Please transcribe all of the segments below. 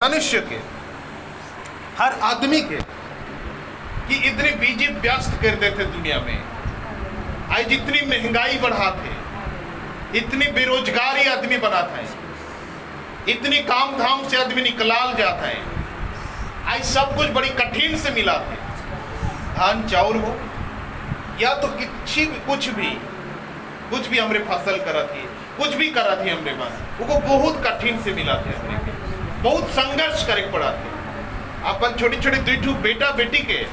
मनुष्य के, हर आदमी के, कि इतने बिजी व्यस्त कर देते दुनिया में। आज इतनी महंगाई बढ़ा थे, इतनी बेरोजगारी आदमी बना था, इतनी काम धाम से आदमी निकलाल जाता है। आज सब कुछ बड़ी कठिन से मिला थे, धान चाउर हो या तो कुछ भी हमरे फसल करा थी, कुछ भी करा थी हमरे पास, वो बहुत कठिन से मिला थे। हमरे बहुत संघर्ष करे पड़ा थे। अपन छोटी छोटी दुई बेटा बेटी के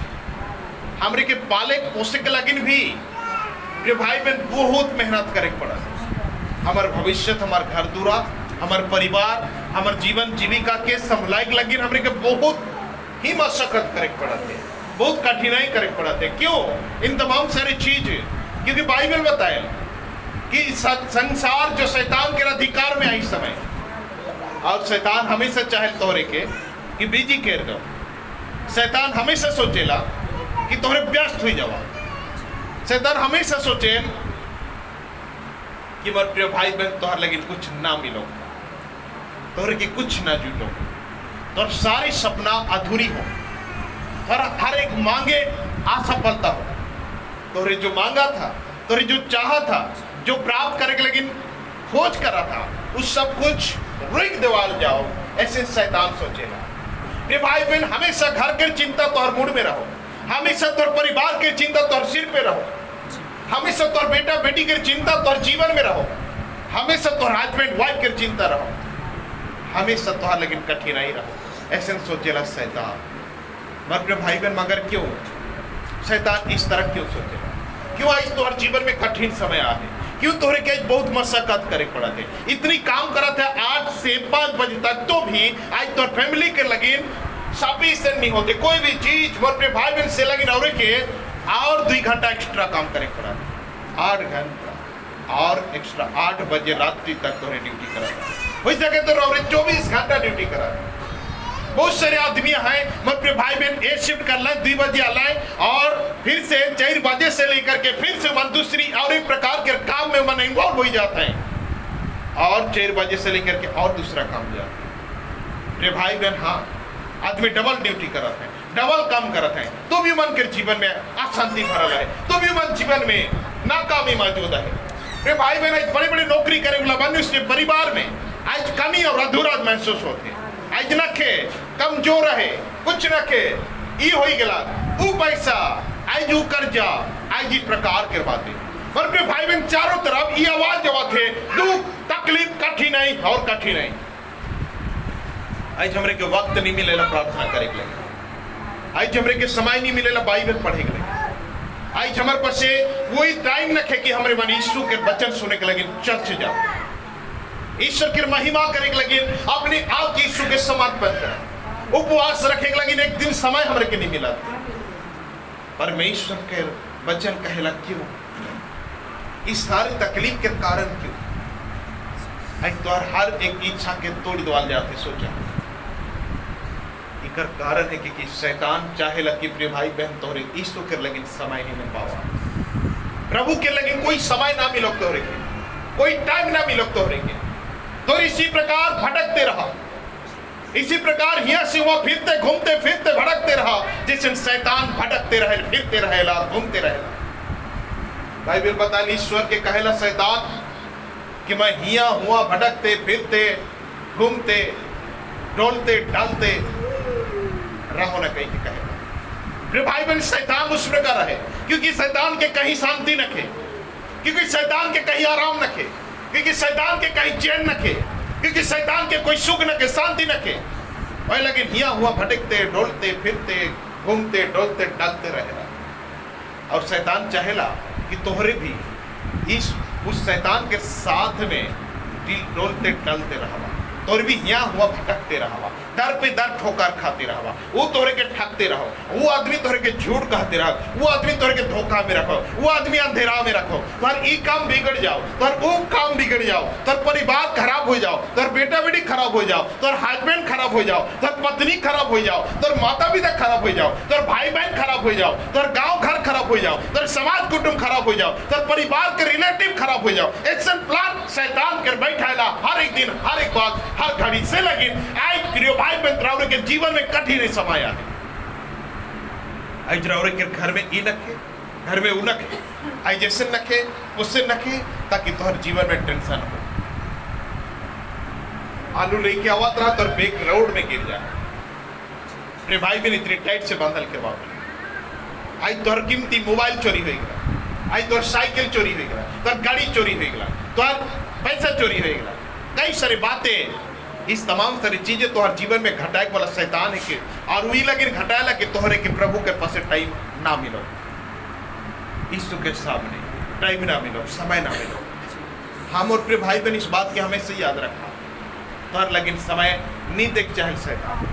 हमरे के पाले पोसे के लगिन भी भाई बहन बहुत मेहनत करे पड़ा। हमार भविष्य, हमार घर दूरा, हमार परिवार, हमार जीवन जीविका के संभलाए के लगिन हमरे के बहुत ही मशक्कत करे पड़ा थे, बहुत कठिनाई करे पड़ा थे। क्यों? इन तमाम सारी चीज, क्योंकि बाइबल बताए कि संसार जो शैतान के अधिकार में आई समय, और शैतान हमेशा चाहे तोहरे के कि बिजी कर दो। शैतान हमेशा सोचेला कि तोहरे व्यस्त हो जावा। शैतान हमेशा सोचे कि मोर प्रिय भाई बहन तोहर लगे कुछ ना मिलो, तोहरे की कुछ ना जुटो, तोहर सारी सपना अधूरी हो, हर एक मांगे असफलता हो। तोहरे जो मांगा था, तोहरे जो चाहा था, जो प्राप्त करे के लेकिन खोज करा था, उस सब कुछ रुक देवाल जाओ, ऐसे शैतान सोचेगा। ये भाई बहन हमेशा घर के चिंता तोहर मूड में रहो, हमेशा तोहर परिवार के चिंता तोहर सिर पे रहो, हमेशा तोहर बेटा बेटी के चिंता तोहर जीवन में रहो, हमेशा तोहर हस्बैंड वाइफ के चिंता रहो, हमेशा तोहर लेकिन कठिनाई रहो, ऐसे सोचेला शैतान। मगर भाई बहन मगर क्यों शैतान इस तरह क्यों सोचेगा? क्यों आज तोहर जीवन में कठिन समय आ है? क्यों तोहरे के बहुत मशक्कत करे पड़ा थे, इतनी काम करा था 8 से 5 बजे तक, तो भी आज तोहर फैमिली के लगिन सफिशिएंट नहीं होते कोई भी चीज। मोर पे भाई बहन से लगिन और 2 घंटा एक्स्ट्रा काम करे पड़ा, 8 घंटा और एक्स्ट्रा 8 बजे रात्रि तक तोहरे ड्यूटी करा था। हो सके तो 24 घंटा ड्यूटी करा। बहुत सारे आदमी हैं मोर पे भाई बहन एक शिफ्ट कर लें, 2 बजे आए और फिर से 4 बजे से लेकर के फिर से मन दूसरी और एक प्रकार के काम में मन इन्वॉल्व हो जाता है, और 4 बजे से लेकर के और दूसरा काम जाता है। रे भाई बहन, हाँ आदमी डबल ड्यूटी करते हैं, डबल काम करते हैं, तो भी मन के जीवन में अशांति भरल है, तो भी मन जीवन में नाकामी मौजूद है। रे भाई बहन, आज बड़े बड़े नौकरी करे वाला मनुष्य परिवार में आज कमी और अधूरा महसूस होते हैं। आज नखे कमजोर है, कुछ नखे ई हो गला, ऊ पैसा आज ऊ कर्जा, आज इस प्रकार के बातें। पर अपने भाई बहन चारों तरफ ये आवाज जवाब थे, दुख तकलीफ कठिनाई और कठिनाई। आज हमरे के वक्त नहीं मिलेला प्रार्थना करे के लिए, आज हमरे के समय नहीं मिलेला बाइबल पढ़े के लिए, आज हमारे पास वही टाइम नखे कि हमारे मन यीशु के वचन सुने के लगे चर्च जाओ, ईश्वर की महिमा करे के लगे अपने आप यीशु के समर्पण करें, उपवास रखे के लगे एक दिन समय हमरे के नहीं मिला। परमेश्वर के वचन कहेला क्यों? इस सारी तकलीफ के कारण क्यों? आज तो हर एक इच्छा के तोड़ दवाल जाते। सोचा इकर कारण है कि शैतान चाहे लगी प्रिय भाई बहन तोहरे यीशु के लगे समय नहीं मिल पावा, प्रभु के लगे कोई समय ना मिलो तोहरे के, कोई टाइम ना मिलो तोहरे के, तो इसी प्रकार भटकते रहा, इसी प्रकार यहाँ से वहाँ फिरते घूमते फिरते भटकते रहा, जिससे शैतान भटकते रहे, फिरते रहेला, घूमते रहेला। बाइबल बता ईश्वर के कहेला शैतान कि मैं हिया हुआ भटकते फिरते घूमते डोलते डालते रहो न कहीं कहेगा। भाई बहन, शैतान उस प्रकार है क्योंकि शैतान के कहीं शांति न खे, क्योंकि शैतान के कहीं आराम न खे, क्योंकि शैतान के कहीं चैन न खे, क्योंकि शैतान के कोई सुख न के, शांति न के। वही लगे हिया हुआ भटकते डोलते फिरते घूमते डोलते डालते रहेला। और शैतान चाहेला कि तोहरे भी उस शैतान के साथ में डोलते डालते रहा, तोहरे भी यहाँ हुआ भटकते रहा, दर पे दर ठोकर खाते रहा, वो तोहरे के ठगते रहो, वो आदमी तोहरे के झूठ कहते रहो, वो आदमी तोहरे के धोखा में रखो, वो आदमी अंधेरा में रखो, तोहर ई काम बिगड़ जाओ, तोहर वो काम बिगड़ जाओ, तोहर परिवार खराब हो जाओ, तोहर बेटा बेटी खराब हो जाओ, तोहर हस्बैंड खराब हो जाओ, तोहर पत्नी खराब हो जाओ, तोहर माता पिता खराब हो जाओ, तोहर भाई बहन खराब हो जाओ, तोहर गाँव घर खराब हो जाओ, तोहर समाज कुटुंब खराब हो जाओ, तोहर परिवार के रिलेटिव खराब हो जाओ। एक्शन प्लान शैतान कर बैठाला हर एक दिन हर एक बात हर घड़ी से लेकिन आई प्रिय भाई बहन राउरे के जीवन में कठिन समय आए आई राउरे के घर में ई नखे घर में उ नखे आई जैसे नखे उससे नखे ताकि तोहर जीवन में टेंशन हो आलू लेके आवत रहा तो बैग रोड में गिर जाए रे भाई बहन इतनी टाइट से बांधल के बाबू आई तोहर कीमती मोबाइल चोरी हो गया आई तोहर साइकिल चोरी हो गया तोहर गाड़ी चोरी हो गया तोहर पैसा चोरी हो गया कई सारी बातें इस तमाम सारी चीजें तोहर जीवन में घटाए वाला शैतान है के और वही लगे घटाए लगे तोहरे के प्रभु के पास टाइम ना मिलो यीशु के सामने टाइम ना मिलो समय ना मिलो हम और प्रिय भाई बहन इस बात के हमेशा याद रखा तोहर लगिन समय नहीं देख चाहे शैतान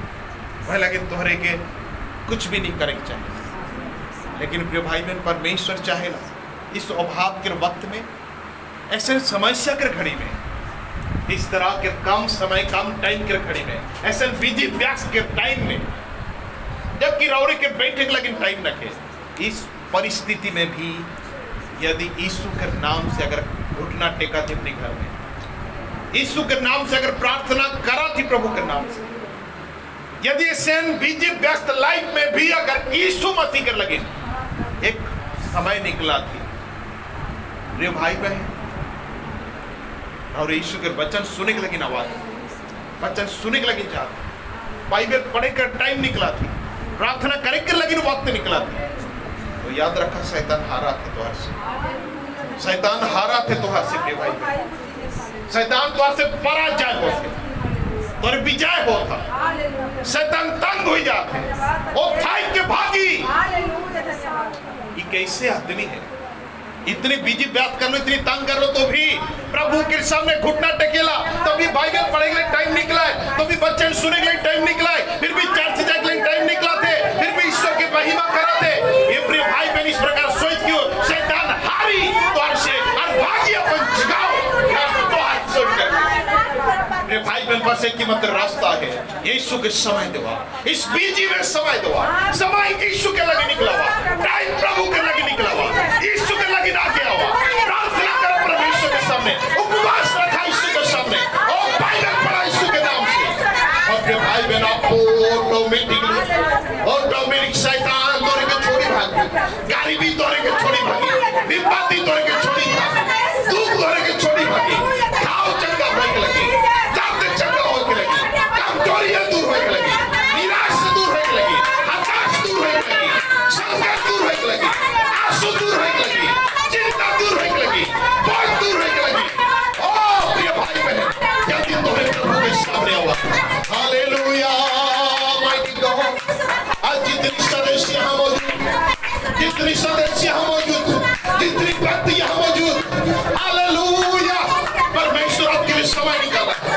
वह लगिन तोहरे के कुछ भी नहीं करे चाहे लेकिन प्रिय भाई बहन परमेश्वर चाहे ना इस अभाव के वक्त में ऐसे समस्या के घड़ी में इस तरह के कम समय कम टाइम के घड़ी में ऐसे बिजी व्यस्त के टाइम में जबकि रौरे के बैठे के लगिन टाइम रखे इस परिस्थिति में भी यदि यीशु के नाम से अगर घुटना टेका थे अपने घर में यीशु के नाम से अगर प्रार्थना करा थी प्रभु के नाम से यदि सेन बिजी व्यस्त लाइफ में भी अगर यीशु मसीह कर लगे एक समय निकला थी रे भाई बहन और यीशु के वचन सुने के लगी आवाज वचन सुने के लगी चाहते बाइबल पढ़े कर टाइम निकला थी प्रार्थना करे के लगी वक्त निकला थी तो याद रखा शैतान हारा थे तोहर से शैतान हारा थे तोहर से रे भाई शैतान तोहर से पराजय होते और विजय होता शैतान तंग हो जाते वो थाई के भागी ये कैसे आदमी है इतनी बिजी बात कर लो इतनी तंग कर लो तो भी प्रभु के सामने घुटना टेकेला तो भी बाइबल पढ़ने के लिए टाइम निकला है तो भी बच्चे सुनने के लिए टाइम निकला है फिर भी चर्च जाने के लिए टाइम निकला थे फिर भी ईश्वर की महिमा करा थे ये प्रिय भाई बहन इस प्रकार सोच क्यों शैतान हारी तो से और भागी अपन जगाओ तो हाथ सोच कर ये भाई बहन बस एक ही मात्र रास्ता है यीशु के समय दो इस बीजी में समय दो समय यीशु के लगे निकला हुआ टाइम प्रभु के लगे निकला हुआ यीशु के लगे ना गया हुआ प्रार्थना करो परमेश्वर के सामने उपवास रखा यीशु के सामने और बाइबल पढ़ा यीशु के नाम से और फिर भाई बहन आपको ऑटोमेटिक शैतान तोरे के छोड़ी भागी गरीबी तोरे के छोड़ी भागी विपत्ति तोरे के छोड़ी भागी दुख तोरे के छोड़ी भागी खाओ चंगा होए के लगी जाते चंगा होए के लगी कमजोरियां दूर होए के लगी निराशा दूर होए के लगी हताश दूर होए के लगी संकट दूर होए के लगी आंसू दूर होए के लगी चिंता दूर होए के लगी बोझ दूर होए के लगी ओ प्रिय भाई बहन जल्दी तुम्हें प्रभु के सामने आओ हालेलुया माइटी गॉड आज जितनी सदस्य यहाँ मौजूद जितनी सदस्य यहाँ मौजूद जितनी व्यक्ति यहाँ मौजूद हालेलुया परमेश्वर आपके लिए समय निकाला